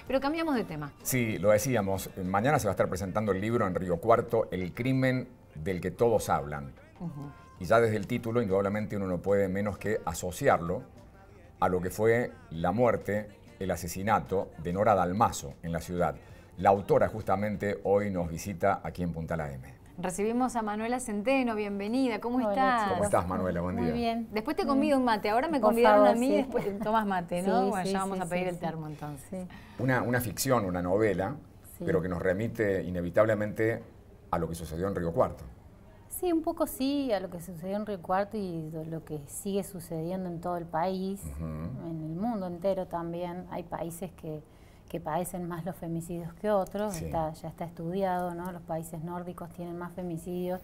Pero cambiamos de tema. Sí, lo decíamos, mañana se va a estar presentando el libro en Río Cuarto, El crimen del que todos hablan. Y ya desde el título, indudablemente uno no puede menos que asociarlo a lo que fue la muerte, el asesinato de Nora Dalmazo en la ciudad. La autora justamente hoy nos visita aquí en Punta La M. Recibimos a Manuela Centeno, bienvenida, ¿cómo Hola, estás? ¿Cómo estás, Manuela? Buen día. Muy bien. Después te convido un mate, ahora me Por convidaron favor, a mí, sí. después tomas mate, ¿no? Sí, Bueno, sí, ya vamos sí, a pedir sí, el sí. termo entonces. Sí. Una ficción, una novela, Sí. pero que nos remite inevitablemente a lo que sucedió en Río Cuarto. Sí, un poco sí, a lo que sucedió en Río Cuarto y lo que sigue sucediendo en todo el país, en el mundo entero también. Hay países que padecen más los femicidios que otros, Sí. ya está estudiado, ¿no? Los países nórdicos tienen más femicidios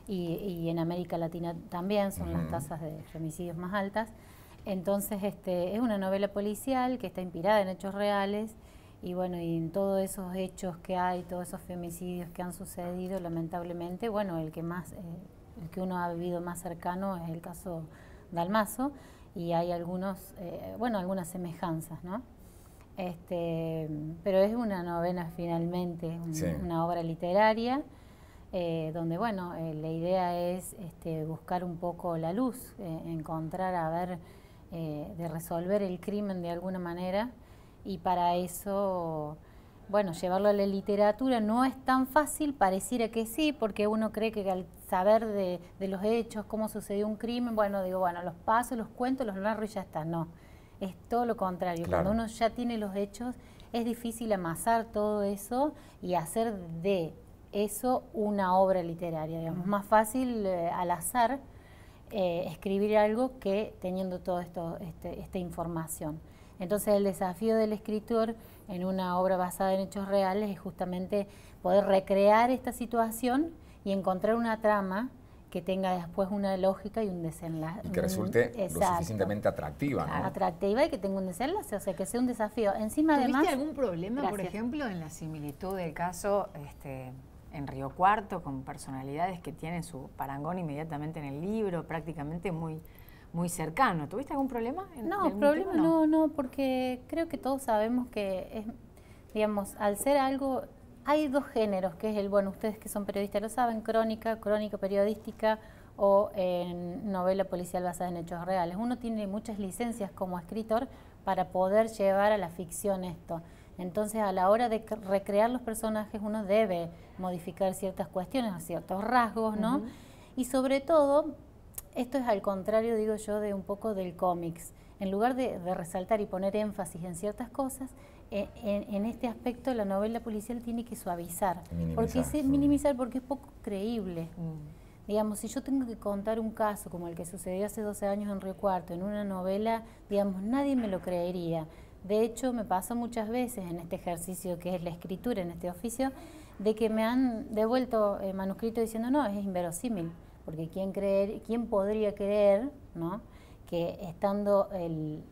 y en América Latina también son las tasas de femicidios más altas. Entonces es una novela policial que está inspirada en hechos reales y bueno, y en todos esos hechos que hay, todos esos femicidios que han sucedido, lamentablemente, bueno, el que uno ha vivido más cercano es el caso Dalmazo y hay algunas semejanzas, ¿no? Pero es una novela finalmente, Sí. una obra literaria, donde bueno, la idea es buscar un poco la luz, encontrar, de resolver el crimen de alguna manera, y para eso, bueno, llevarlo a la literatura no es tan fácil, pareciera que sí, porque uno cree que al saber de los hechos, cómo sucedió un crimen, bueno, los paso, los cuento, los narro y ya está, no. Es todo lo contrario. Claro. Cuando uno ya tiene los hechos, es difícil amasar todo eso y hacer de eso una obra literaria. Digamos, más fácil al azar escribir algo que teniendo toda esta información. Entonces el desafío del escritor en una obra basada en hechos reales es justamente poder recrear esta situación y encontrar una trama que tenga después una lógica y un desenlace. Y que resulte lo Exacto. suficientemente atractiva, ¿no? Atractiva y que tenga un desenlace, o sea, que sea un desafío. Encima, ¿Tuviste además, algún problema, por gracias. ejemplo, en la similitud del caso en Río Cuarto, con personalidades que tienen su parangón inmediatamente en el libro, prácticamente muy cercano? ¿Tuviste algún problema? No, problema no, porque creo que todos sabemos que digamos, al ser algo, hay dos géneros, que es ustedes que son periodistas lo saben, crónica periodística o novela policial basada en hechos reales. Uno tiene muchas licencias como escritor para poder llevar a la ficción esto. Entonces, a la hora de recrear los personajes, uno debe modificar ciertas cuestiones, ciertos rasgos, ¿no? Y sobre todo, esto es al contrario, digo yo, de un poco del cómics. En lugar de resaltar y poner énfasis en ciertas cosas, en este aspecto la novela policial tiene que suavizar. Minimizar porque es poco creíble. Digamos, si yo tengo que contar un caso como el que sucedió hace 12 años en Río Cuarto, en una novela, digamos, nadie me lo creería. De hecho, me pasó muchas veces en este ejercicio que es la escritura, en este oficio, de que me han devuelto manuscritos diciendo, no, es inverosímil. Porque ¿quién podría creer, ¿no?, que estando el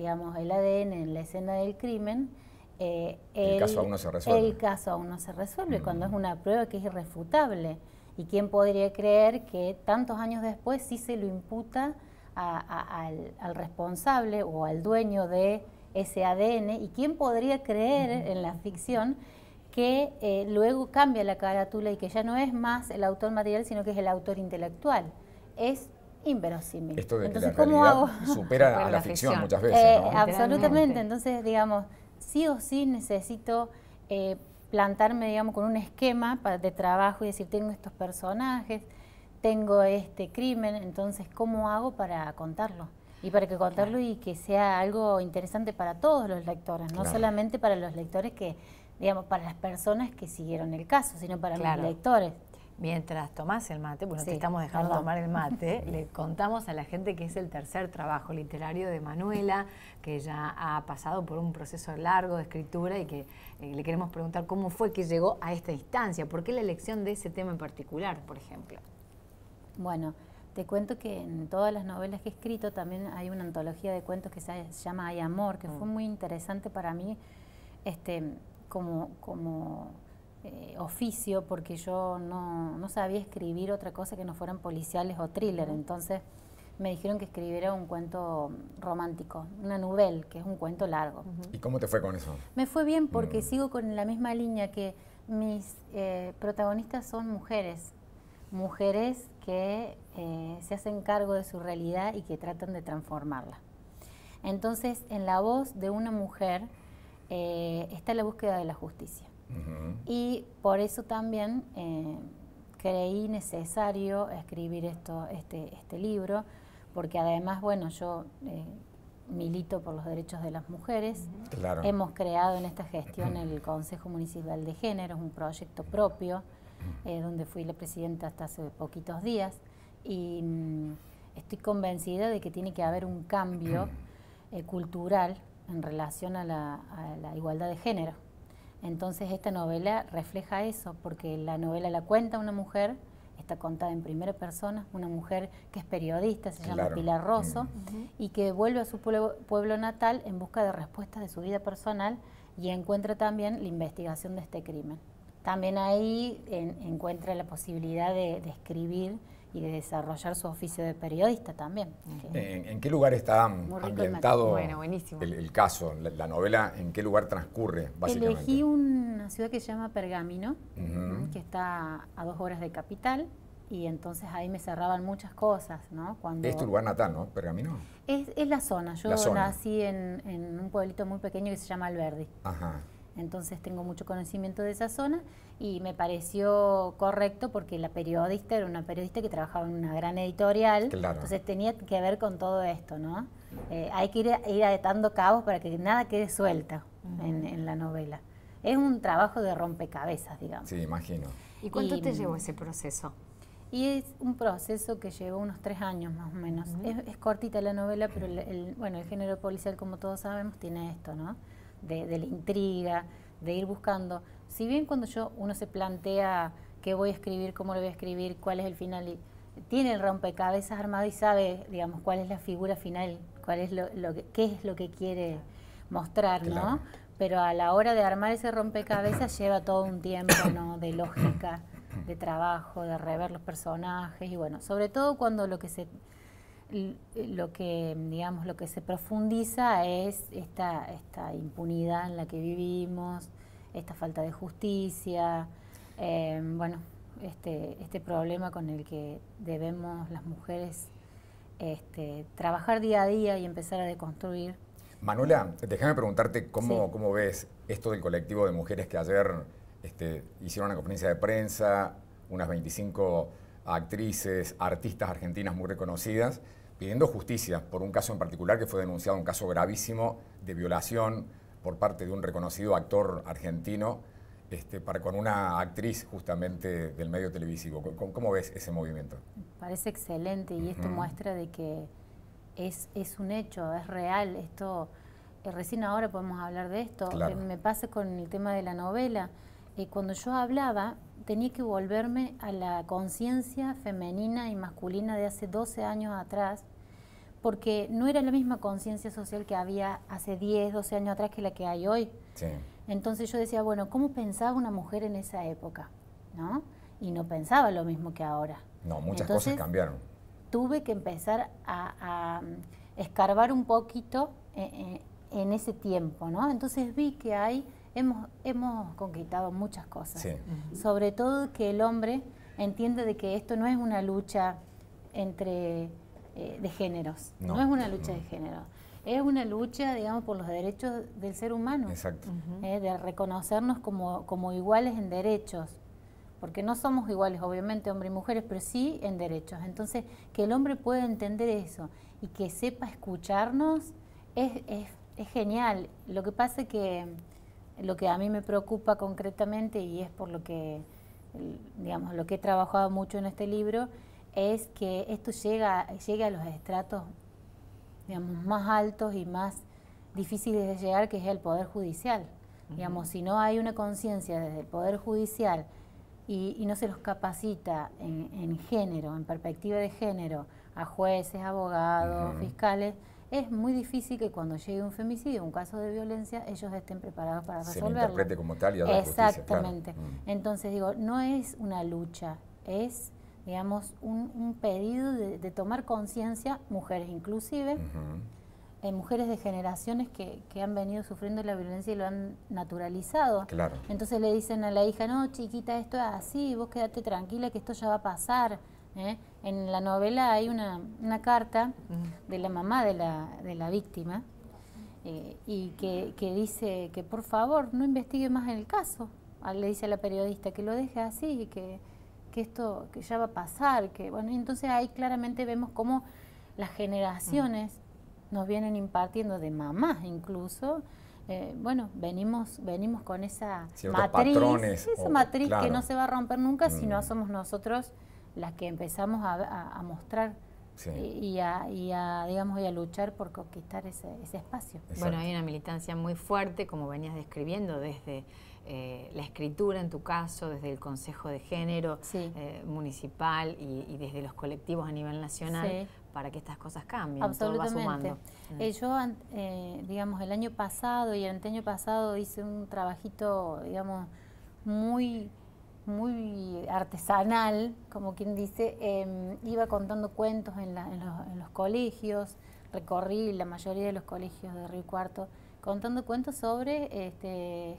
ADN en la escena del crimen, el caso aún no se resuelve? El caso aún no se resuelve, cuando es una prueba que es irrefutable. ¿Y quién podría creer que tantos años después sí se lo imputa al responsable o al dueño de ese ADN? ¿Y quién podría creer en la ficción que luego cambia la carátula y que ya no es más el autor material, sino que es el autor intelectual? Es inverosímil. Esto de Entonces, que la ¿cómo realidad hago? supera a la ficción muchas veces, ¿no? Absolutamente. Entonces, digamos, sí o sí necesito plantarme, digamos, con un esquema de trabajo y decir, tengo estos personajes, tengo este crimen, entonces, ¿cómo hago para contarlo? Y para que contarlo y que sea algo interesante para todos los lectores, no solamente para los lectores que, digamos, para las personas que siguieron el caso, sino para los lectores. Mientras tomás el mate, bueno, Sí, te estamos dejando perdón. tomar el mate, le contamos a la gente que es el tercer trabajo literario de Manuela, que ya ha pasado por un proceso largo de escritura y que le queremos preguntar cómo fue que llegó a esta instancia, por qué la elección de ese tema en particular, por ejemplo. Bueno, te cuento que en todas las novelas que he escrito también hay una antología de cuentos que se llama Hay Amor, que fue muy interesante para mí como oficio, porque yo no sabía escribir otra cosa que no fueran policiales o thriller. Entonces me dijeron que escribiera un cuento romántico, una novela, que es un cuento largo. ¿Y cómo te fue con eso? Me fue bien porque sigo con la misma línea, que mis protagonistas son mujeres que se hacen cargo de su realidad y que tratan de transformarla. Entonces, en la voz de una mujer está la búsqueda de la justicia. Y por eso también creí necesario escribir este libro, porque además, bueno, yo milito por los derechos de las mujeres. Claro. Hemos creado en esta gestión el Consejo Municipal de Género, un proyecto propio, donde fui la presidenta hasta hace poquitos días, y estoy convencida de que tiene que haber un cambio cultural en relación a la igualdad de género. Entonces esta novela refleja eso, porque la novela la cuenta una mujer, está contada en primera persona, una mujer que es periodista, se llama Pilar Rosso, y que vuelve a su pueblo natal en busca de respuestas de su vida personal y encuentra también la investigación de este crimen. También ahí encuentra la posibilidad de escribir y de desarrollar su oficio de periodista también. ¿En qué lugar está ambientado el caso, la novela? ¿En qué lugar transcurre, básicamente? Elegí una ciudad que se llama Pergamino, que está a 2 horas de Capital, y entonces ahí me cerraban muchas cosas, ¿no? Es tu lugar natal, ¿no? ¿Pergamino? Es la zona. Yo nací en un pueblito muy pequeño que se llama Alberdi. Ajá. Entonces tengo mucho conocimiento de esa zona y me pareció correcto porque la periodista era una periodista que trabajaba en una gran editorial, entonces tenía que ver con todo esto, ¿no? Hay que ir atando cabos para que nada quede suelto en la novela. Es un trabajo de rompecabezas, digamos. Sí, imagino. ¿Y cuánto te llevó ese proceso? Y es un proceso que llevó unos 3 años más o menos. Es cortita la novela, pero el género policial, como todos sabemos, tiene esto, ¿no? De la intriga, de ir buscando. Si bien cuando uno se plantea qué voy a escribir, cómo lo voy a escribir, cuál es el final, y tiene el rompecabezas armado y sabe, digamos, cuál es la figura final, cuál es qué es lo que quiere mostrar, ¿no? Pero a la hora de armar ese rompecabezas lleva todo un tiempo, ¿no? De lógica, de trabajo, de rever los personajes y bueno, sobre todo cuando lo que se profundiza es esta impunidad en la que vivimos, esta falta de justicia, este problema con el que debemos las mujeres trabajar día a día y empezar a deconstruir. Manuela, déjame preguntarte cómo ves esto del colectivo de mujeres que ayer hicieron una conferencia de prensa, unas 25 actrices, artistas argentinas muy reconocidas, pidiendo justicia por un caso en particular que fue denunciado, un caso gravísimo de violación por parte de un reconocido actor argentino con una actriz justamente del medio televisivo. ¿Cómo ves ese movimiento? Me parece excelente y esto muestra de que es un hecho, es real. Esto recién ahora podemos hablar de esto. Me pasa con el tema de la novela. Cuando yo hablaba, tenía que volverme a la conciencia femenina y masculina de hace 12 años atrás, porque no era la misma conciencia social que había hace 10, 12 años atrás que la que hay hoy. Sí. Entonces yo decía, bueno, ¿cómo pensaba una mujer en esa época? ¿No? Y no pensaba lo mismo que ahora. No, muchas cosas cambiaron. Tuve que empezar a escarbar un poquito en ese tiempo, ¿no? Entonces vi que hemos conquistado muchas cosas. Sí. Sobre todo que el hombre entiende de que esto no es una lucha de géneros, no es una lucha de género, es una lucha, digamos, por los derechos del ser humano. Exacto. De reconocernos como iguales en derechos, porque no somos iguales, obviamente, hombres y mujeres, pero sí en derechos. Entonces, que el hombre pueda entender eso y que sepa escucharnos es genial. Lo que pasa es que lo que a mí me preocupa concretamente, y es por lo que, digamos, lo que he trabajado mucho en este libro, es que esto llegue a los estratos, digamos, más altos y más difíciles de llegar, que es el Poder Judicial. Digamos, si no hay una conciencia desde el Poder Judicial y no se los capacita en género, en perspectiva de género, a jueces, abogados, fiscales, es muy difícil que cuando llegue un femicidio, un caso de violencia, ellos estén preparados para resolverlo. Se lo interprete como tal y haga justicia. Exactamente. Entonces digo, no es una lucha, es, digamos, un pedido de tomar conciencia, mujeres inclusive, mujeres de generaciones que han venido sufriendo la violencia y lo han naturalizado. Claro. Entonces le dicen a la hija, no, chiquita, esto es así, vos quédate tranquila que esto ya va a pasar. En la novela hay una carta de la mamá de la víctima y que dice que por favor no investigue más en el caso. Le dice a la periodista que lo deje así, que esto que ya va a pasar. Que bueno, entonces ahí claramente vemos cómo las generaciones nos vienen impartiendo, de mamás incluso, bueno, venimos con esa matriz claro. que no se va a romper nunca, sino somos nosotros las que empezamos a mostrar y a luchar por conquistar ese espacio. Exacto. Bueno, hay una militancia muy fuerte, como venías describiendo, desde la escritura en tu caso, desde el Consejo de Género municipal y desde los colectivos a nivel nacional, para que estas cosas cambien. Absolutamente. Todo va sumando. Yo, digamos, el año pasado y el anteaño pasado hice un trabajito, digamos, muy artesanal, como quien dice. Iba contando cuentos en los colegios, recorrí la mayoría de los colegios de Río Cuarto, contando cuentos sobre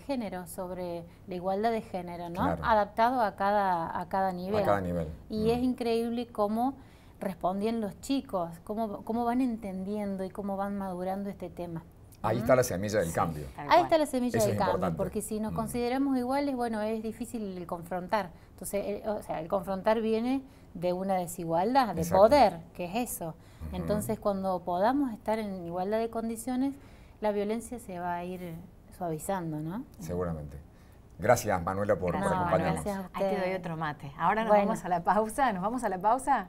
género, sobre la igualdad de género, ¿no? Claro. Adaptado a cada nivel. A cada nivel. Y es increíble cómo respondían los chicos, cómo van entendiendo y cómo van madurando este tema. Ahí está la semilla del cambio. Ahí está la semilla del cambio, importante. porque si nos consideramos iguales, bueno, es difícil el confrontar. Entonces, el confrontar viene de una desigualdad, de poder, que es eso. Entonces, cuando podamos estar en igualdad de condiciones, la violencia se va a ir suavizando, ¿no? Seguramente. Gracias, Manuela, por acompañarnos. Gracias a Ahí te doy otro mate. Ahora nos vamos a la pausa. ¿Nos vamos a la pausa?